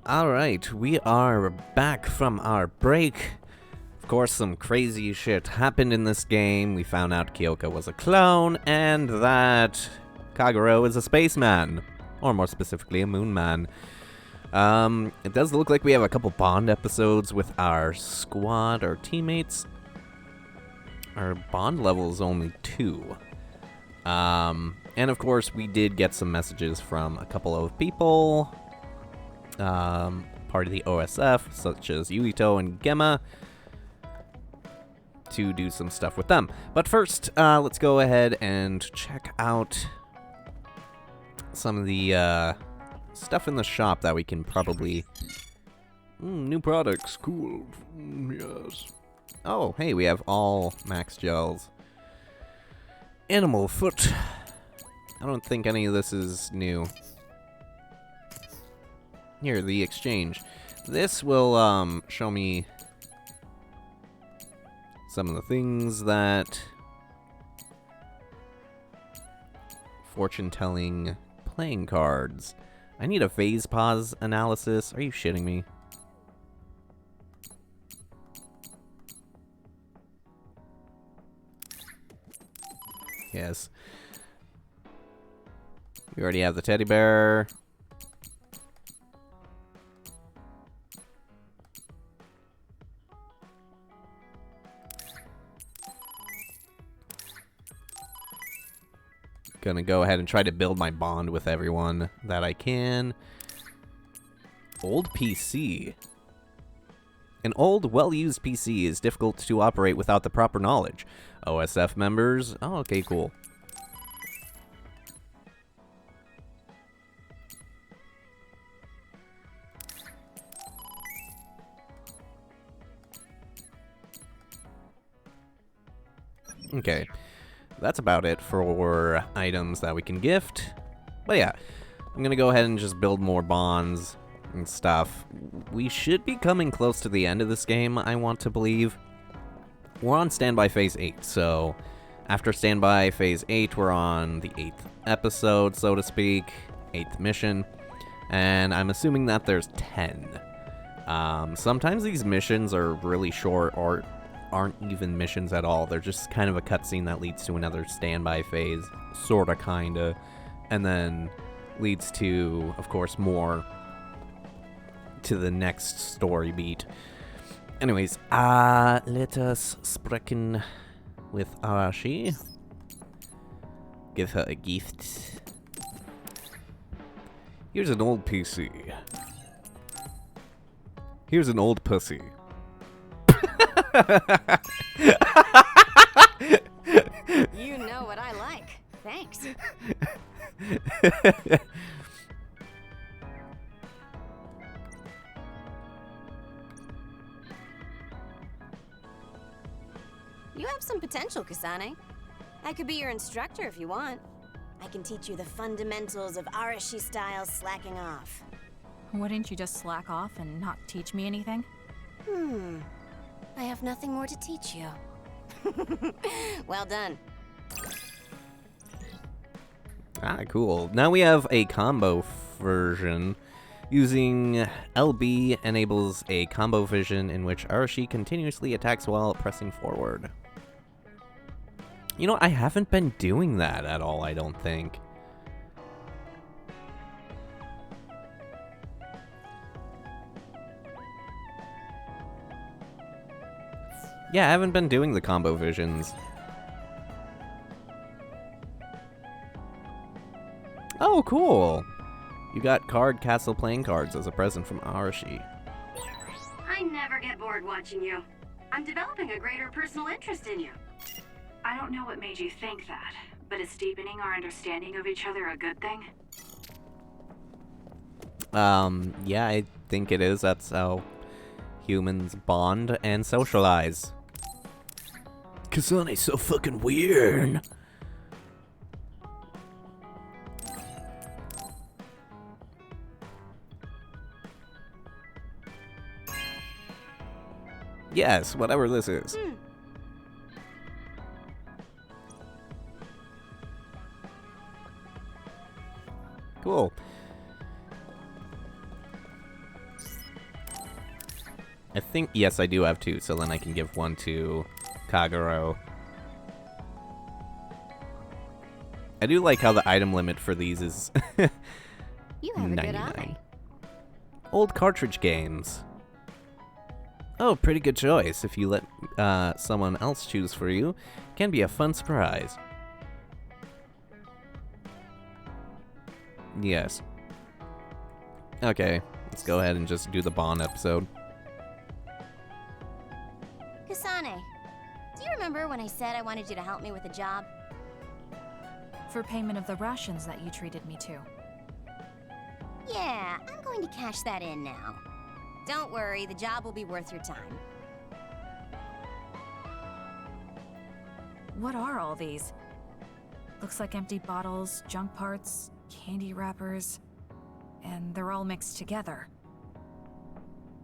Alright, we are back from our break. Of course, some crazy shit happened in this game. We found out Kyoka was a clone, and that Kagero is a spaceman. Or more specifically, a moon man. It does look like we have a couple Bond episodes with our squad, our teammates. Our Bond level is only 2. And of course, we did get some messages from a couple of people. Part of the OSF, such as Yuito and Gemma, to do some stuff with them. But first, let's go ahead and check out some of the stuff in the shop that we can probably... new products, cool, yes. Oh, hey, we have all max gels. Animal foot. I don't think any of this is new. Here, the exchange. This will show me some of the things that fortune-telling playing cards. I need a phase pause analysis. Are you shitting me? Yes. We already have the teddy bear. Gonna go ahead and try to build my bond with everyone that I can. Old PC. An old, well-used PC is difficult to operate without the proper knowledge. OSF members... Oh, okay, cool. Okay. That's about it for items that we can gift. But yeah, I'm gonna go ahead and just build more bonds and stuff. We should be coming close to the end of this game, I want to believe. We're on Standby Phase 8, so after Standby Phase 8, we're on the 8th episode, so to speak, 8th mission, and I'm assuming that there's 10. Sometimes these missions are really short or aren't even missions at all. They're just kind of a cutscene that leads to another standby phase, sorta, kinda, and then leads to, of course, more to the next story beat. Anyways, let us sprechen with Arashi. Give her a gift. Here's an old PC. Here's an old pussy. You know what I like. Thanks. You have some potential, Kasane. I could be your instructor if you want. I can teach you the fundamentals of Arashi style slacking off. Wouldn't you just slack off and not teach me anything? I have nothing more to teach you. Well done. Ah, cool. Now we have a combo version. Using LB enables a combo vision in which Arashi continuously attacks while pressing forward. You know, I haven't been doing that at all, I don't think. Yeah, I haven't been doing the combo visions. Oh, cool! You got Card Castle playing cards as a present from Arashi. I never get bored watching you. I'm developing a greater personal interest in you. I don't know what made you think that, but is deepening our understanding of each other a good thing? Yeah, I think it is. That's how humans bond and socialize. Kasane's so fucking weird. Yes, whatever this is. Cool. I think, yes, I do have 2, so then I can give 1 to Kagero. I do like how the item limit for these is You have a good 99. eye. Old cartridge games. Oh, pretty good choice. If you let someone else choose for you, can be a fun surprise. Yes. Okay, let's go ahead and just do the Bond episode. Kasane, do you remember when I said I wanted you to help me with a job? For payment of the rations that you treated me to. Yeah, I'm going to cash that in now. Don't worry, the job will be worth your time. What are all these? Looks like empty bottles, junk parts, candy wrappers, and they're all mixed together.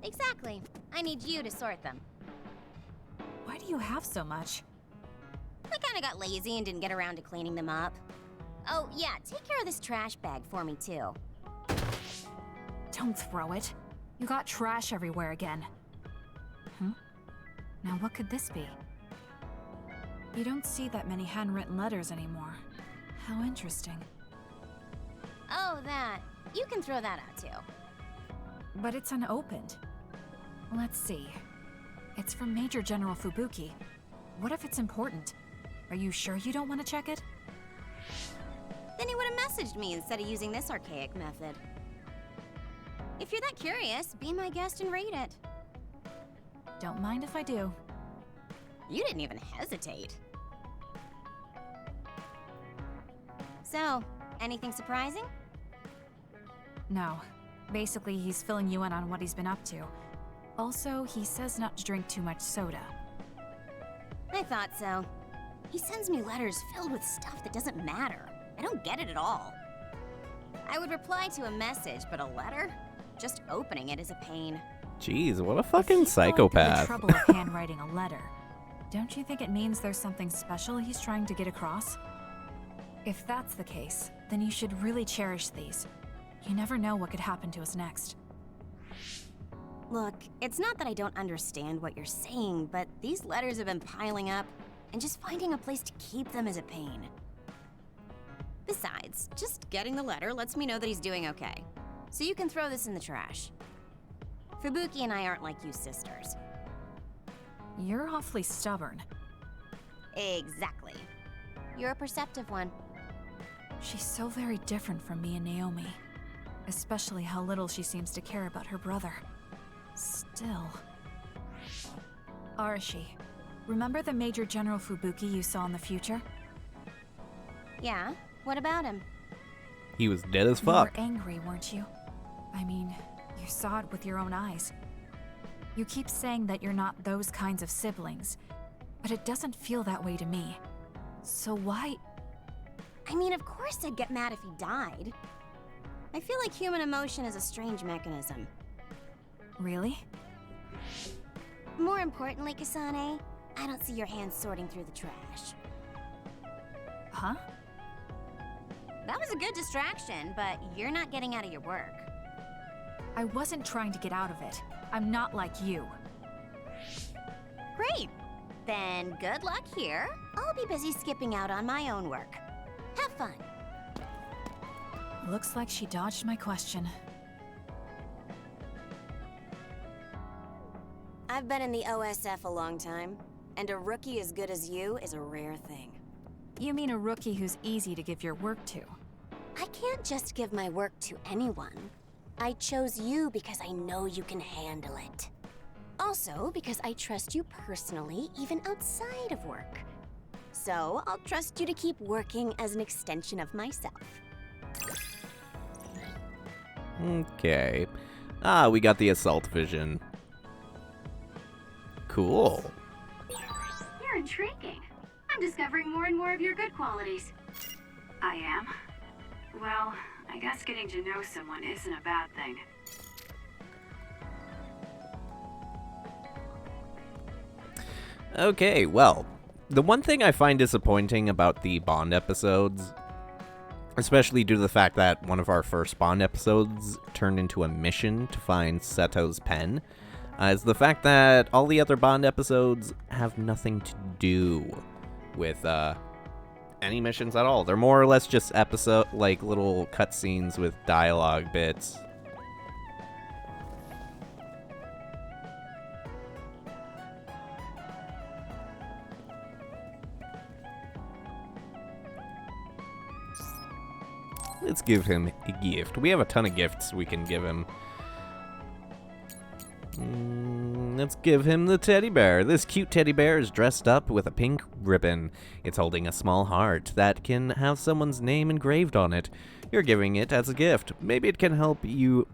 Exactly. I need you to sort them. Why do you have so much? I kinda got lazy and didn't get around to cleaning them up. Oh, yeah, take care of this trash bag for me, too. Don't throw it. You got trash everywhere again. Now what could this be? You don't see that many handwritten letters anymore. How interesting. Oh, that. You can throw that out, too. But it's unopened. Let's see. It's from Major General Fubuki. What if it's important? Are you sure you don't want to check it? Then he would have messaged me instead of using this archaic method. If you're that curious, be my guest and read it. Don't mind if I do. You didn't even hesitate. So, anything surprising? No. Basically, he's filling you in on what he's been up to. Also, he says not to drink too much soda. I thought so. He sends me letters filled with stuff that doesn't matter. I don't get it at all. I would reply to a message, but a letter? Just opening it is a pain. Jeez, what a If fucking he's going through the psychopath. trouble of handwriting a letter, don't you think it means there's something special he's trying to get across? If that's the case, then you should really cherish these. You never know what could happen to us next. Look, it's not that I don't understand what you're saying, but these letters have been piling up, and just finding a place to keep them is a pain. Besides, just getting the letter lets me know that he's doing okay. So you can throw this in the trash. Fubuki and I aren't like you sisters. You're awfully stubborn. Exactly. You're a perceptive one. She's so very different from me and Naomi. Especially how little she seems to care about her brother. Still... Arashi, remember the Major General Fubuki you saw in the future? Yeah? What about him? He was dead as You were fuck. angry, weren't you? I mean, you saw it with your own eyes. You keep saying that you're not those kinds of siblings, but it doesn't feel that way to me. So why... I mean, of course I'd get mad if he died. I feel like human emotion is a strange mechanism. Really? More importantly, Kasane, I don't see your hands sorting through the trash. Huh? That was a good distraction, but you're not getting out of your work. I wasn't trying to get out of it. I'm not like you. Great. Then good luck here. I'll be busy skipping out on my own work. Have fun. Looks like she dodged my question. I've been in the OSF a long time, and a rookie as good as you is a rare thing. You mean a rookie who's easy to give your work to? I can't just give my work to anyone. I chose you because I know you can handle it. Also, because I trust you personally, even outside of work. So, I'll trust you to keep working as an extension of myself. Okay. Ah, we got the assault vision. Cool. You're intriguing. I'm discovering more and more of your good qualities. I am. Well, I guess getting to know someone isn't a bad thing. Okay, well, the one thing I find disappointing about the Bond episodes, especially due to the fact that one of our first Bond episodes turned into a mission to find Seto's pen, is the fact that all the other Bond episodes have nothing to do with any missions at all. They're more or less just like little cutscenes with dialogue bits. Let's give him a gift. We have a ton of gifts we can give him. Let's give him the teddy bear. This cute teddy bear is dressed up with a pink ribbon. It's holding a small heart that can have someone's name engraved on it. You're giving it as a gift. Maybe it can help you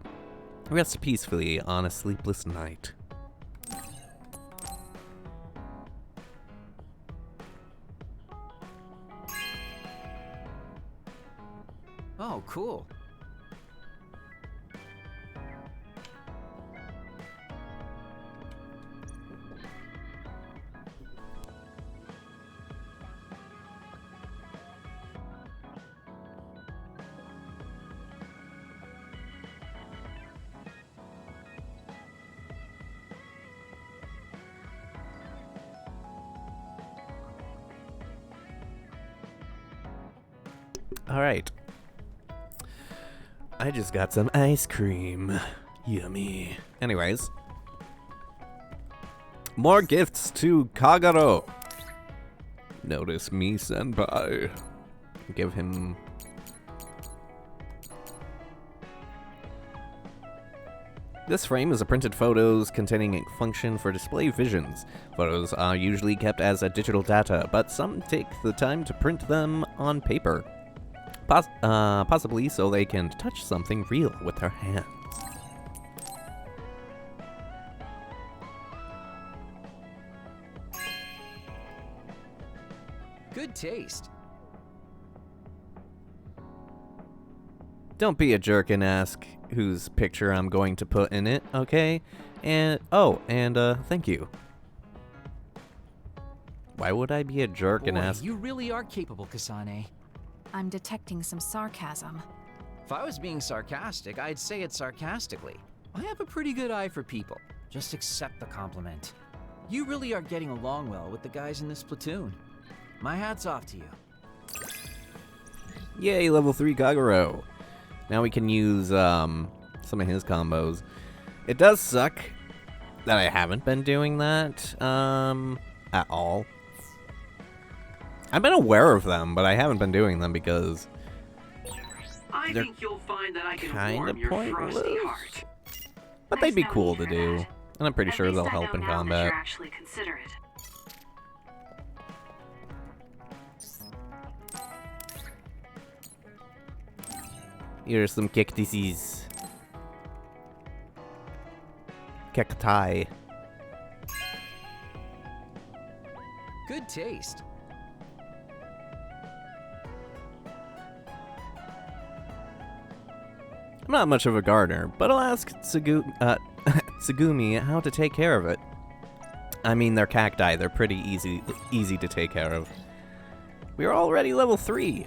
rest peacefully on a sleepless night. Oh, cool. All right. I just got some ice cream. Yummy. Anyways. More gifts to Kagero. Notice me, senpai. Give him... This frame is a printed photos containing a function for display visions. Photos are usually kept as a digital data, but some take the time to print them on paper. Possibly so they can touch something real with their hands. Good taste. Don't be a jerk and ask whose picture I'm going to put in it, okay? And, thank you. Why would I be a jerk and ask? You really are capable, Kasane. I'm detecting some sarcasm. If I was being sarcastic, I'd say it sarcastically. I have a pretty good eye for people. Just accept the compliment. You really are getting along well with the guys in this platoon. My hat's off to you. Yay, level 3 Kagero. Now we can use some of his combos. It does suck that I haven't been doing that at all. I've been aware of them, but I haven't been doing them because I think you'll find that I can kind warm of your pointless. frosty heart. But they'd be There's no cool need to for do, that. and I'm pretty At sure least they'll I help know in now that combat. you're actually considerate. Here's some cactuses. Cacti. Good taste. I'm not much of a gardener, but I'll ask Tsugumi how to take care of it. I mean, they're cacti. They're pretty easy to take care of. We are already level 3.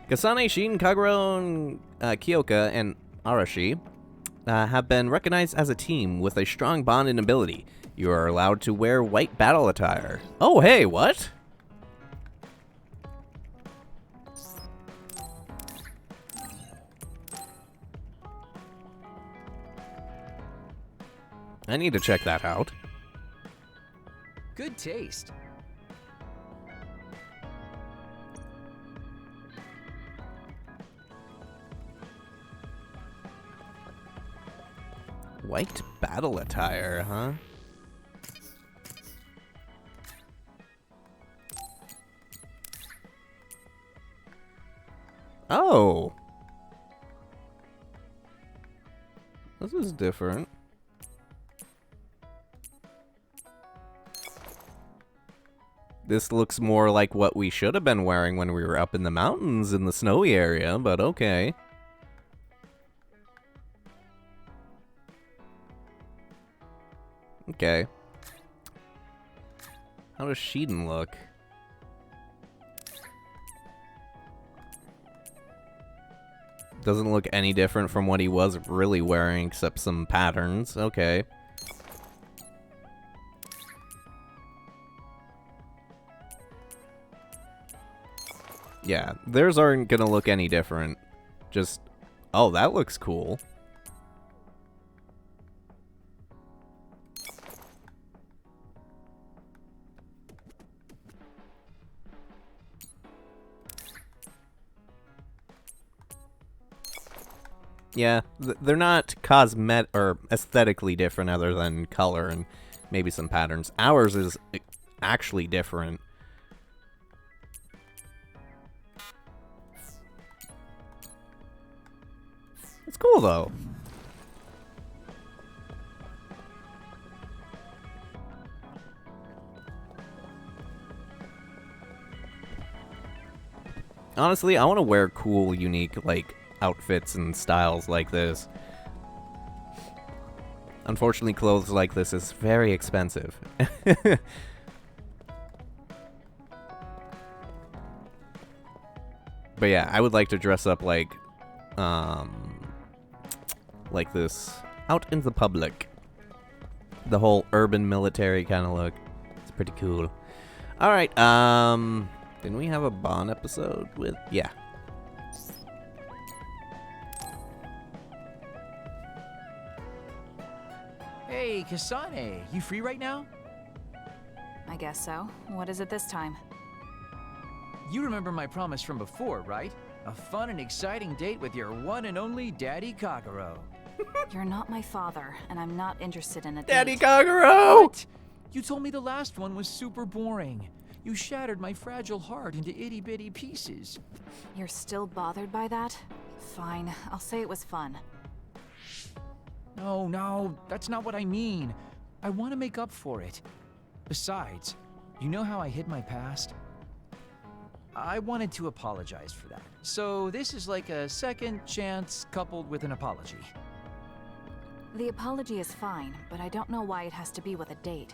Kasane, Shin, Kagero, and Kyoka, and Arashi have been recognized as a team with a strong bond and ability. You are allowed to wear white battle attire. Oh, hey, what? I need to check that out. Good taste. White battle attire, huh? Oh! This is different. This looks more like what we should have been wearing when we were up in the mountains in the snowy area, but okay. Okay. How does Sheeden look? Doesn't look any different from what he was really wearing, except some patterns. Okay. Yeah, theirs aren't gonna look any different. Just, oh, that looks cool. Yeah, they're not cosmetic or aesthetically different other than color and maybe some patterns. Ours is actually different. It's cool though. Honestly, I want to wear cool, unique, like, outfits and styles like this. Unfortunately, clothes like this is very expensive. But yeah, I would like to dress up like this out in the public. The whole urban military kind of look. It's pretty cool. All right, didn't we have a Bond episode with? Yeah. Hey, Kasane, you free right now? I guess so. What is it this time? You remember my promise from before, right? A fun and exciting date with your one and only Daddy Kagero. You're not my father, and I'm not interested in a Daddy date. Kagero! What? You told me the last one was super boring. You shattered my fragile heart into itty-bitty pieces. You're still bothered by that? Fine, I'll say it was fun. No, that's not what I mean. I want to make up for it. Besides, you know how I hid my past? I wanted to apologize for that. So this is like a second chance coupled with an apology. The apology is fine, but I don't know why it has to be with a date.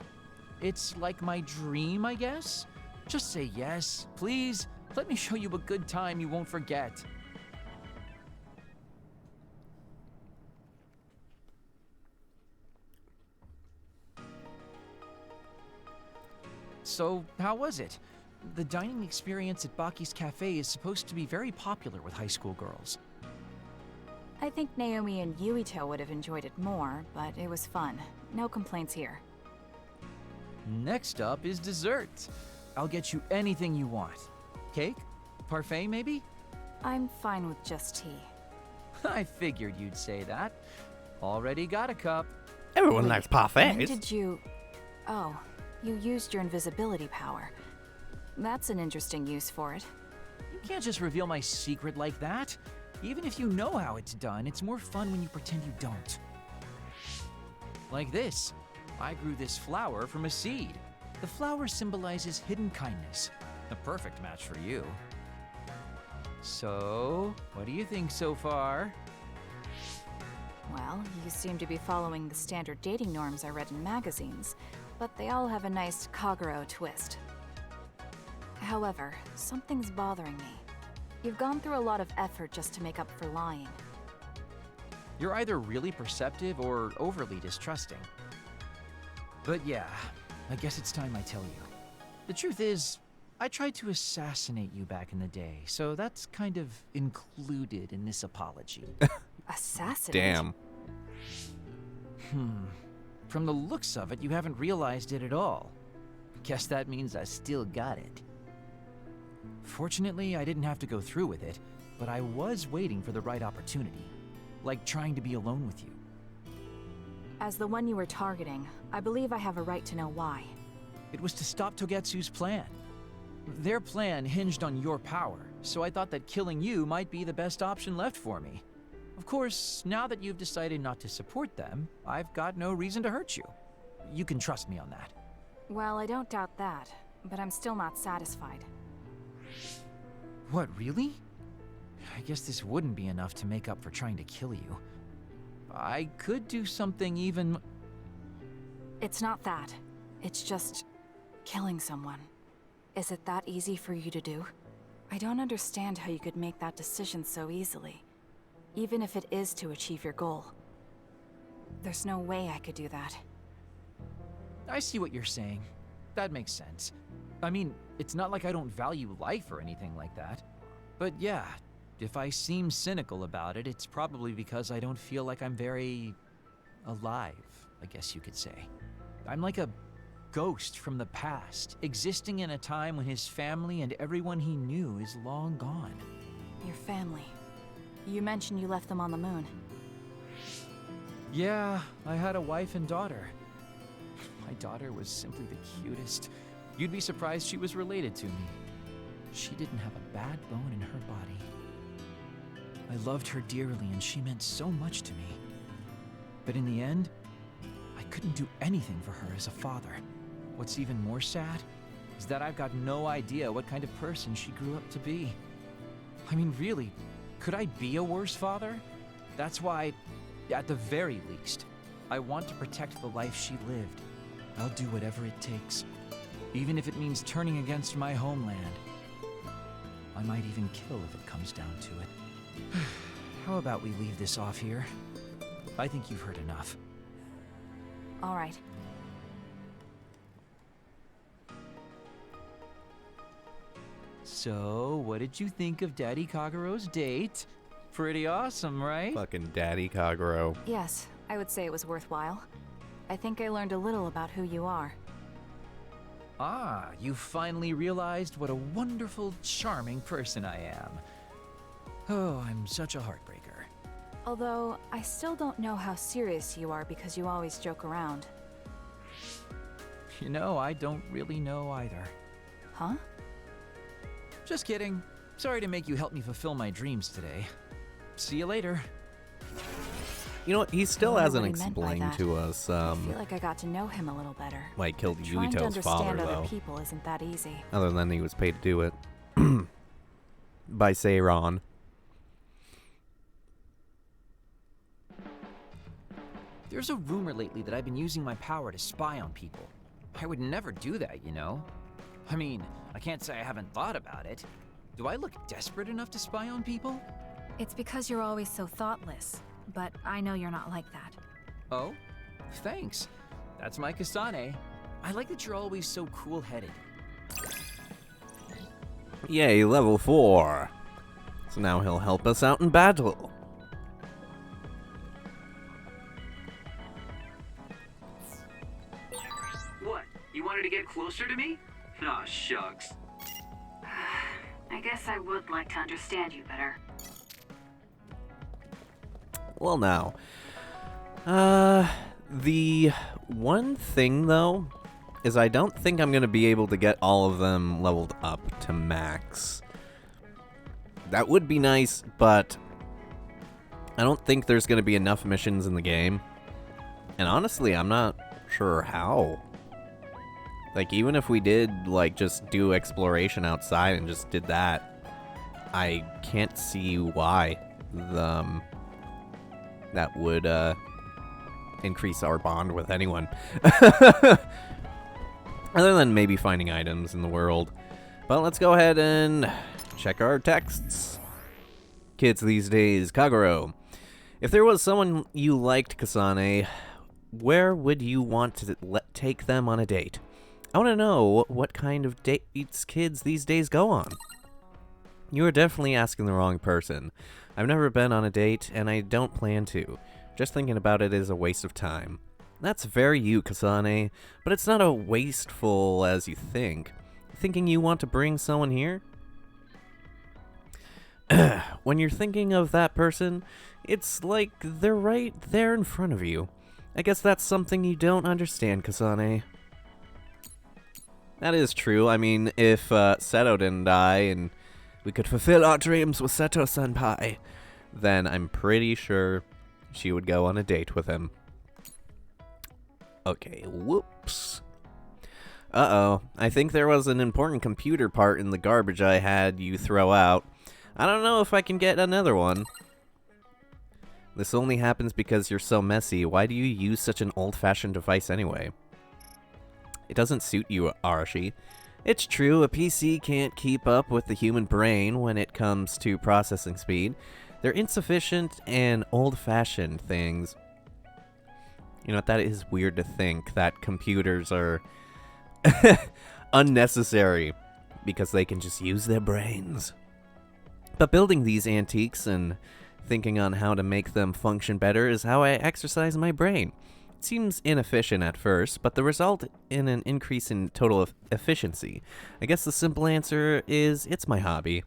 It's like my dream, I guess? Just say yes, please. Let me show you a good time you won't forget. So, how was it? The dining experience at Baki's Cafe is supposed to be very popular with high school girls. I think Naomi and Yuito would have enjoyed it more, but it was fun. No complaints here. Next up is dessert. I'll get you anything you want. Cake? Parfait, maybe? I'm fine with just tea. I figured you'd say that. Already got a cup. Everyone Wait, likes When parfaits. did you... Oh, you used your invisibility power. That's an interesting use for it. You can't just reveal my secret like that. Even if you know how it's done, it's more fun when you pretend you don't. Like this. I grew this flower from a seed. The flower symbolizes hidden kindness. A perfect match for you. So, what do you think so far? Well, you seem to be following the standard dating norms I read in magazines, but they all have a nice Kagero twist. However, something's bothering me. You've gone through a lot of effort just to make up for lying. You're either really perceptive or overly distrusting. But yeah, I guess it's time I tell you. The truth is, I tried to assassinate you back in the day, so that's kind of included in this apology. Assassinate? Damn. From the looks of it, you haven't realized it at all. Guess that means I still got it. Fortunately, I didn't have to go through with it, but I was waiting for the right opportunity. Like trying to be alone with you. As the one you were targeting, I believe I have a right to know why. It was to stop Togetsu's plan. Their plan hinged on your power, so I thought that killing you might be the best option left for me. Of course, now that you've decided not to support them, I've got no reason to hurt you. You can trust me on that. Well, I don't doubt that, but I'm still not satisfied. What, really? I guess this wouldn't be enough to make up for trying to kill you. I could do something even... It's not that. It's just... killing someone. Is it that easy for you to do? I don't understand how you could make that decision so easily. Even if it is to achieve your goal. There's no way I could do that. I see what you're saying. That makes sense. I mean, it's not like I don't value life or anything like that. But yeah, if I seem cynical about it, it's probably because I don't feel like I'm very alive, I guess you could say. I'm like a ghost from the past, existing in a time when his family and everyone he knew is long gone. Your family. You mentioned you left them on the moon. Yeah, I had a wife and daughter. My daughter was simply the cutest. You'd be surprised she was related to me. She didn't have a bad bone in her body. I loved her dearly and she meant so much to me. But in the end, I couldn't do anything for her as a father. What's even more sad is that I've got no idea what kind of person she grew up to be. I mean, really, could I be a worse father? That's why, at the very least, I want to protect the life she lived. I'll do whatever it takes, even if it means turning against my homeland. I might even kill if it comes down to it. How about we leave this off here? I think you've heard enough. All right. So, what did you think of Daddy Kagero's date? Pretty awesome, right? Fucking Daddy Kagero. Yes, I would say it was worthwhile. I think I learned a little about who you are. Ah, you finally realized what a wonderful, charming person I am. Oh, I'm such a heartbreaker. Although, I still don't know how serious you are because you always joke around. You know, I don't really know either. Huh? Just kidding. Sorry to make you help me fulfill my dreams today. See you later. You know what? He still I hasn't wonder what he meant by explained that. to us, I feel like I got to know him a little better. why he killed Trying to Yuito's father, understand though. other people isn't that easy. Other than he was paid to do it. By Seiron. There's a rumor lately that I've been using my power to spy on people. I would never do that, you know? I mean, I can't say I haven't thought about it. Do I look desperate enough to spy on people? It's because you're always so thoughtless, but I know you're not like that. Oh? Thanks. That's my Kasane. I like that you're always so cool-headed. Yay, level 4. So now he'll help us out in battle. What? You wanted to get closer to me? Aw, shucks. I guess I would like to understand you better. Well, now. The one thing, though, is I don't think I'm going to be able to get all of them leveled up to max. That would be nice, but I don't think there's going to be enough missions in the game. And honestly, I'm not sure how. Like, even if we did, like, just do exploration outside and just did that, I can't see why that would, increase our bond with anyone. Other than maybe finding items in the world. But let's go ahead and check our texts. Kids these days, Kagero. If there was someone you liked, Kasane, where would you want to take them on a date? I want to know what kind of dates kids these days go on. You are definitely asking the wrong person. I've never been on a date, and I don't plan to. Just thinking about it is a waste of time. That's very you, Kasane, but it's not as wasteful as you think. Thinking you want to bring someone here? When you're thinking of that person, it's like they're right there in front of you. I guess that's something you don't understand, Kasane. That is true. I mean, if Seto didn't die and we could fulfill our dreams with Seto-senpai, then I'm pretty sure she would go on a date with him. Okay, whoops. Uh-oh. I think there was an important computer part in the garbage I had you throw out. I don't know if I can get another one. This only happens because you're so messy. Why do you use such an old-fashioned device anyway? It doesn't suit you, Arashi. It's true, a PC can't keep up with the human brain when it comes to processing speed. They're insufficient and old-fashioned things. You know, that is weird to think that computers are unnecessary because they can just use their brains. But building these antiques and thinking on how to make them function better is how I exercise my brain. It seems inefficient at first, but the result in an increase in total efficiency. I guess the simple answer is it's my hobby.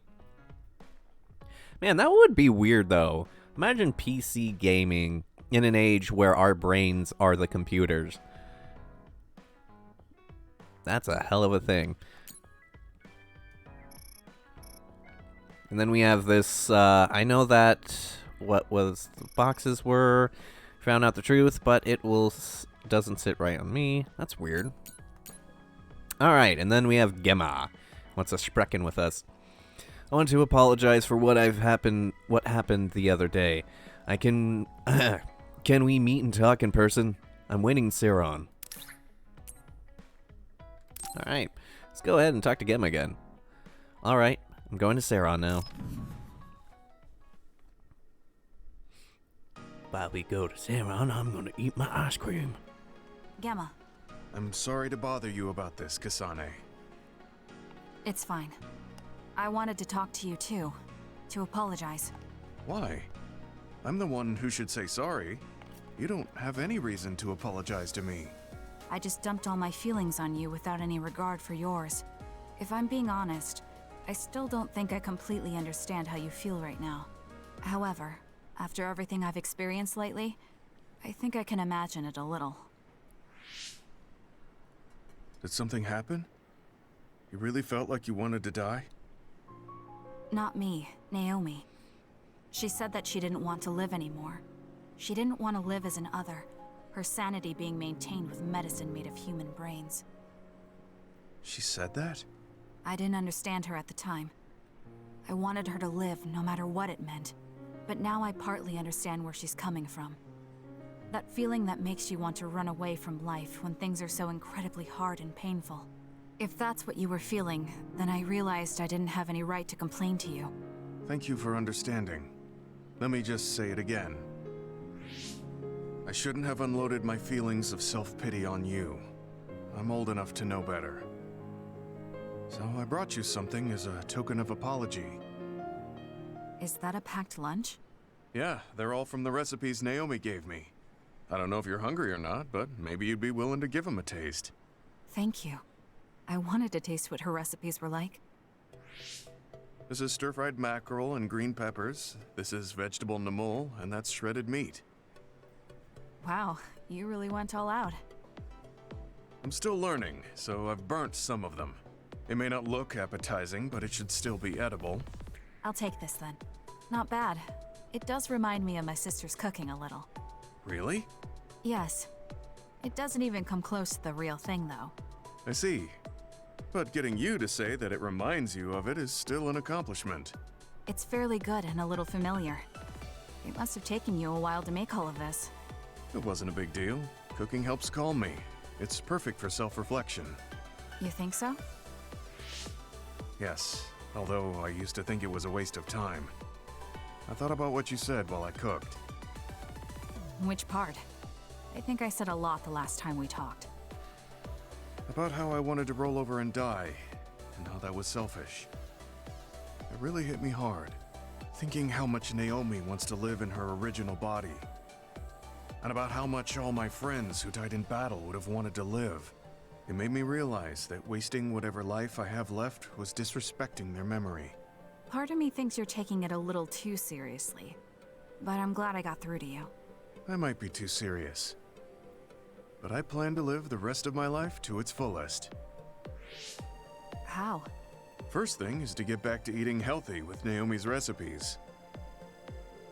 Man, that would be weird though. Imagine PC gaming in an age where our brains are the computers. That's a hell of a thing. And then we have this, I know that what was the boxes were, found out the truth, but it doesn't sit right on me. That's weird. Alright, and then we have Gemma. Wants to sprechen with us. I want to apologize for what happened the other day. Can we meet and talk in person? I'm waiting Saron. Alright, let's go ahead and talk to Gemma again. Alright, I'm going to Saron now. While we go to Saron, I'm gonna eat my ice cream. Gemma, I'm sorry to bother you about this, Kasane. it's fine. I wanted to talk to you too, to apologize. Why? I'm the one who should say sorry. You don't have any reason to apologize to me. I just dumped all my feelings on you without any regard for yours. If I'm being honest, I still don't think I completely understand how you feel right now. However, after everything I've experienced lately, I think I can imagine it a little. Did something happen? You really felt like you wanted to die? Not me, Naomi. She said that she didn't want to live anymore. She didn't want to live as an other, her sanity being maintained with medicine made of human brains. She said that? I didn't understand her at the time. I wanted her to live no matter what it meant, but now I partly understand where she's coming from. That feeling that makes you want to run away from life when things are so incredibly hard and painful. If that's what you were feeling, then I realized I didn't have any right to complain to you. Thank you for understanding. Let me just say it again. I shouldn't have unloaded my feelings of self-pity on you. I'm old enough to know better. So I brought you something as a token of apology. Is that a packed lunch? Yeah, they're all from the recipes Naomi gave me. I don't know if you're hungry or not, but maybe you'd be willing to give them a taste. Thank you. I wanted to taste what her recipes were like. This is stir-fried mackerel and green peppers. This is vegetable namul, and that's shredded meat. Wow, you really went all out. I'm still learning, so I've burnt some of them. It may not look appetizing, but it should still be edible. I'll take this then. Not bad. It does remind me of my sister's cooking a little. Really? Yes. It doesn't even come close to the real thing, though. I see. But getting you to say that it reminds you of it is still an accomplishment. It's fairly good and a little familiar. It must have taken you a while to make all of this. It wasn't a big deal. Cooking helps calm me. It's perfect for self-reflection. You think so? Yes, although I used to think it was a waste of time. I thought about what you said while I cooked. Which part? I think I said a lot the last time we talked. About how I wanted to roll over and die, and how that was selfish. It really hit me hard, thinking how much Naomi wants to live in her original body. And about how much all my friends who died in battle would have wanted to live. It made me realize that wasting whatever life I have left was disrespecting their memory. Part of me thinks you're taking it a little too seriously, but I'm glad I got through to you. I might be too serious. But I plan to live the rest of my life to its fullest. How? First thing is to get back to eating healthy with Naomi's recipes.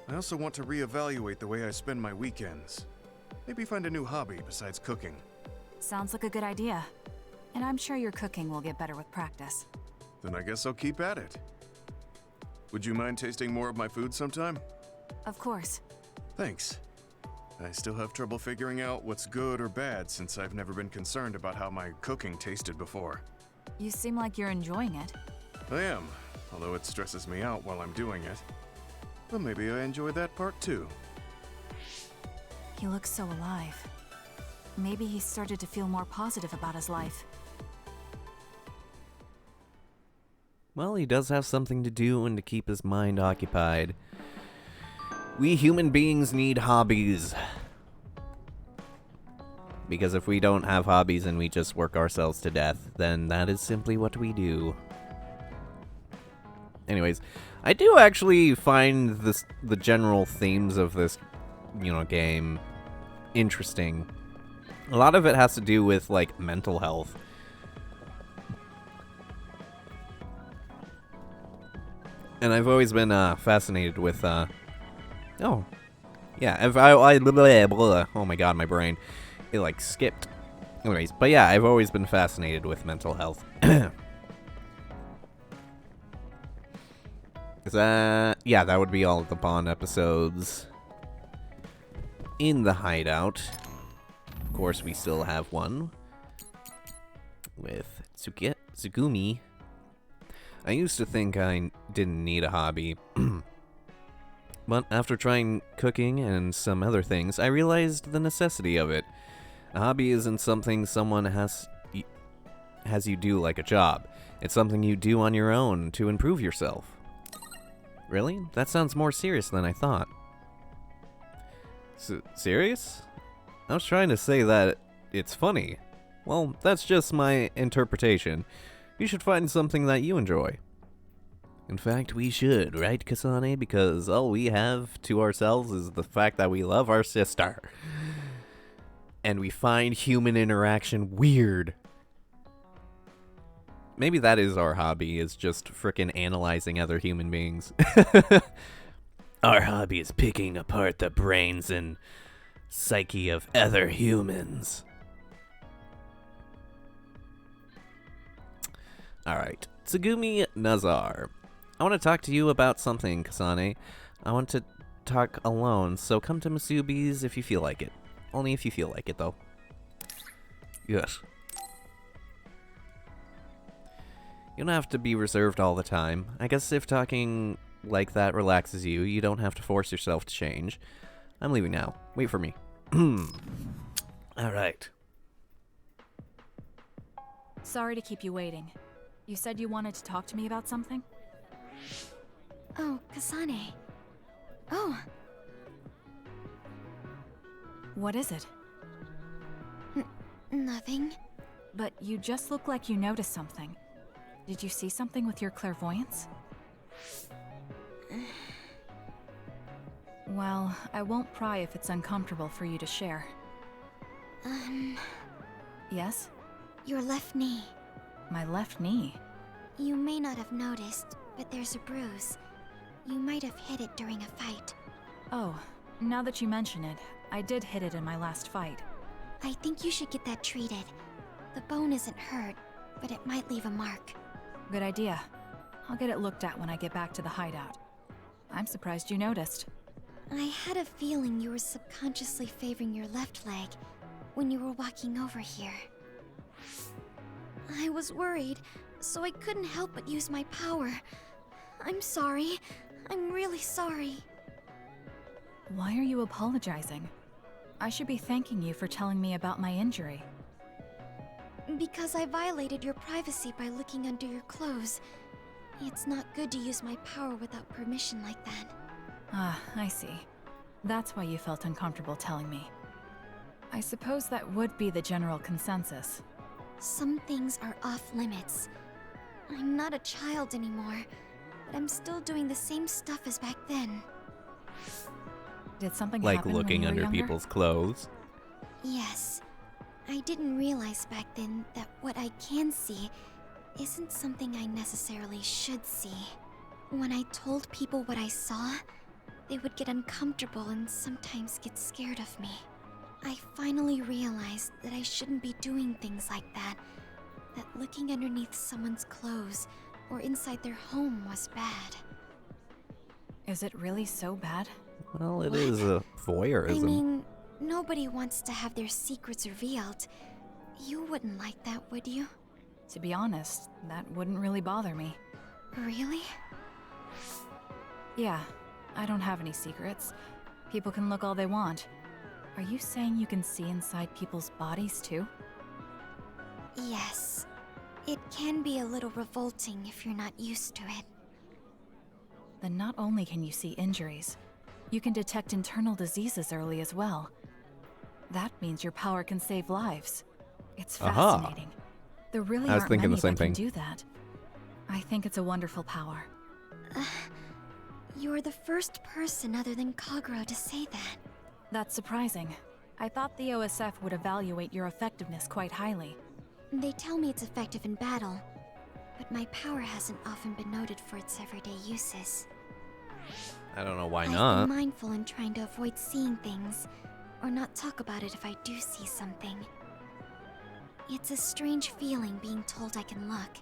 I also want to reevaluate the way I spend my weekends. Maybe find a new hobby besides cooking. Sounds like a good idea. And I'm sure your cooking will get better with practice. Then I guess I'll keep at it. Would you mind tasting more of my food sometime? Of course. Thanks. I still have trouble figuring out what's good or bad since I've never been concerned about how my cooking tasted before. You seem like you're enjoying it. I am, although it stresses me out while I'm doing it. But maybe I enjoy that part too. He looks so alive. Maybe he started to feel more positive about his life. Well, he does have something to do and to keep his mind occupied. We human beings need hobbies. Because if we don't have hobbies and we just work ourselves to death, then that is simply what we do. Anyways, I do actually find the general themes of this, game interesting. A lot of it has to do with, like, mental health. And I've always been fascinated with, oh my god, my brain, it like skipped. Anyways, but yeah, I've always been fascinated with mental health. Yeah, that would be all of the Bond episodes in the hideout. Of course, we still have one with Tsugumi. I used to think I didn't need a hobby, but after trying cooking and some other things, I realized the necessity of it. A hobby isn't something someone has you do like a job. It's something you do on your own to improve yourself. Really? That sounds more serious than I thought. Serious? I was trying to say that it's funny. Well, that's just my interpretation. You should find something that you enjoy. In fact, we should, right, Kasane? Because all we have to ourselves is the fact that we love our sister. And we find human interaction weird. Maybe that is our hobby, is just frickin' analyzing other human beings. Our hobby is picking apart the brains and psyche of other humans. Alright, Tsugumi Nazar. I want to talk to you about something, Kasane. I want to talk alone, so come to Masubi's if you feel like it. Only if you feel like it, though. Yes. You don't have to be reserved all the time. I guess if talking like that relaxes you, you don't have to force yourself to change. I'm leaving now. Wait for me. Alright. Sorry to keep you waiting. You said you wanted to talk to me about something? Oh, Kasane. Oh. What is it? Nothing. But you just look like you noticed something. Did you see something with your clairvoyance? Well, I won't pry if it's uncomfortable for you to share. Yes? Your left knee. My left knee? You may not have noticed, but there's a bruise. You might have hit it during a fight. Oh, now that you mention it, I did hit it in my last fight. I think you should get that treated. The bone isn't hurt, but it might leave a mark. Good idea. I'll get it looked at when I get back to the hideout. I'm surprised you noticed. I had a feeling you were subconsciously favoring your left leg when you were walking over here. I was worried, so I couldn't help but use my power. I'm sorry. I'm really sorry. Why are you apologizing? I should be thanking you for telling me about my injury. Because I violated your privacy by looking under your clothes. It's not good to use my power without permission like that. Ah, I see. That's why you felt uncomfortable telling me. I suppose that would be the general consensus. Some things are off limits. I'm not a child anymore, but I'm still doing the same stuff as back then. Did something like happen when looking you were under younger? people's clothes. Yes. I didn't realize back then that what I can see isn't something I necessarily should see. When I told people what I saw, they would get uncomfortable and sometimes get scared of me. I finally realized that I shouldn't be doing things like that. That looking underneath someone's clothes or inside their home was bad. Is it really so bad? Well, it is a voyeurism. I mean, nobody wants to have their secrets revealed. You wouldn't like that, would you? To be honest, that wouldn't really bother me. Really? Yeah, I don't have any secrets. People can look all they want. Are you saying you can see inside people's bodies too? Yes. It can be a little revolting if you're not used to it. Then not only can you see injuries, you can detect internal diseases early as well. That means your power can save lives. It's Aha. fascinating. There really I was aren't thinking many the same that can thing. do that. I think it's a wonderful power. You're the first person other than Kagero to say that. That's surprising. I thought the OSF would evaluate your effectiveness quite highly. They tell me it's effective in battle, but my power hasn't often been noted for its everyday uses. I don't know why I've not. been mindful in trying to avoid seeing things, or not talk about it if I do see something. It's a strange feeling being told I can look.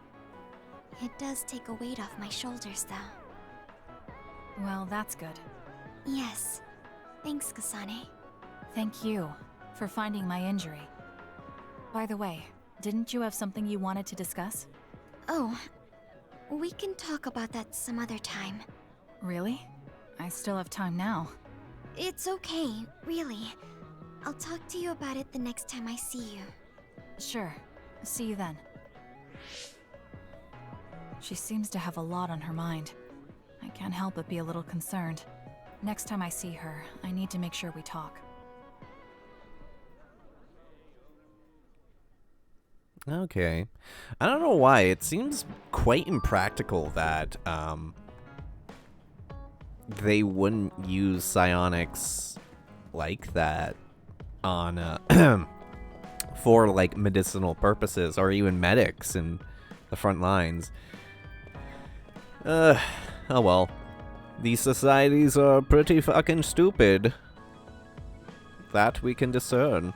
It does take a weight off my shoulders, though. Well, that's good. Yes. Thanks, Kasane. Thank you for finding my injury. By the way, didn't you have something you wanted to discuss? Oh, we can talk about that some other time. Really? I still have time now. It's okay, really. I'll talk to you about it the next time I see you. Sure. See you then. She seems to have a lot on her mind. I can't help but be a little concerned. Next time I see her, I need to make sure we talk. Okay. I don't know why. It seems quite impractical that they wouldn't use psionics like that on for like medicinal purposes or even medics in the front lines. Oh well. These societies are pretty fucking stupid. That we can discern.